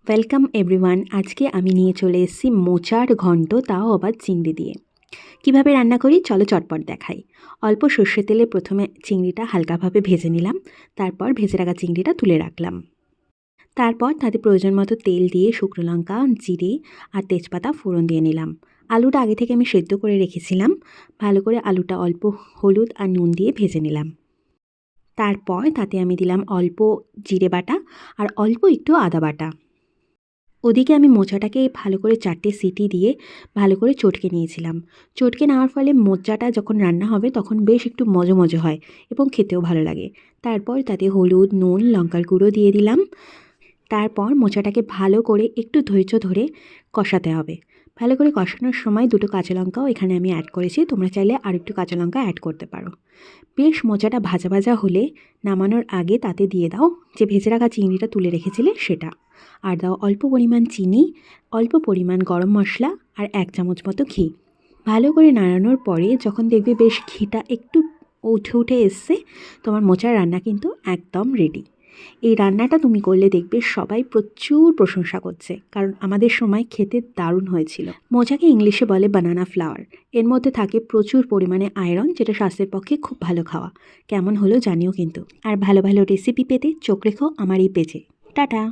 Welcome everyone. আজকে আমি নিয়ে চলে এসেছি মোচার ঘন্ট, তাও আবার চিংড়ি দিয়ে। কিভাবে রান্না করি চলো চটপট দেখাই। অল্প সর্ষে তেলে প্রথমে চিংড়িটা হালকাভাবে ভেজে নিলাম, তারপর ভেজে রাখা চিংড়িটা তুলে রাখলাম। তারপর তাতে প্রয়োজন মতো তেল দিয়ে শুকনো লঙ্কা, জিরে আর তেজপাতা ফোড়ন দিয়ে নিলাম। আলুটা আগে থেকে আমি সেদ্ধ করে রেখেছিলাম। ভালো করে আলুটা অল্প হলুদ আর নুন দিয়ে ভেজে নিলাম। তারপর তাতে আমি দিলাম অল্প জিরে বাটা আর অল্প একটু আদা বাটা। ওদিকে আমি মোচাটাকে ভালো করে 4টে সিটি দিয়ে ভালো করে চটকে নিয়েছিলাম। চটকে নেওয়ার ফলে মোচাটা যখন রান্না হবে তখন বেশ একটু মজো হয় এবং খেতেও ভালো লাগে। তারপর তাতে হলুদ, নুন, লঙ্কার গুঁড়ো দিয়ে দিলাম। তারপর মোচাটাকে ভালো করে একটু ধৈর্য ধরে কষাতে হবে। ভালো করে কষানোর সময় 2টো কাঁচা লঙ্কাও এখানে আমি অ্যাড করেছি, তোমরা চাইলে আর একটু কাঁচা লঙ্কা অ্যাড করতে পারো। বেশ মোচাটা ভাজা ভাজা হলে নামানোর আগে তাতে দিয়ে দাও যে ভেজে রাখা চিংড়িটা তুলে রেখেছিলে সেটা, আর দাও অল্প পরিমাণ চিনি, অল্প পরিমাণ গরম মশলা আর 1 চামচ মতো ঘি। ভালো করে নাড়ানোর পরে যখন দেখবে বেশ ঘিটা একটু উঠে এসছে, তোমার মোচার রান্না কিন্তু একদম রেডি। এই রান্নাটা তুমি করলে দেখবে সবাই প্রচুর প্রশংসা করছে, কারণ আমাদের সময় খেতে দারুণ হয়েছিল। মোচাকে ইংলিশে বলে বানানা ফ্লাওয়ার। এর মধ্যে থাকে প্রচুর পরিমাণে আয়রন, যেটা স্বাস্থ্যের পক্ষে খুব ভালো খাওয়া। কেমন হলো জানিও কিন্তু। আর ভালো ভালো রেসিপি পেতে চোখ রেখো আমার এই পেজে। টাটা।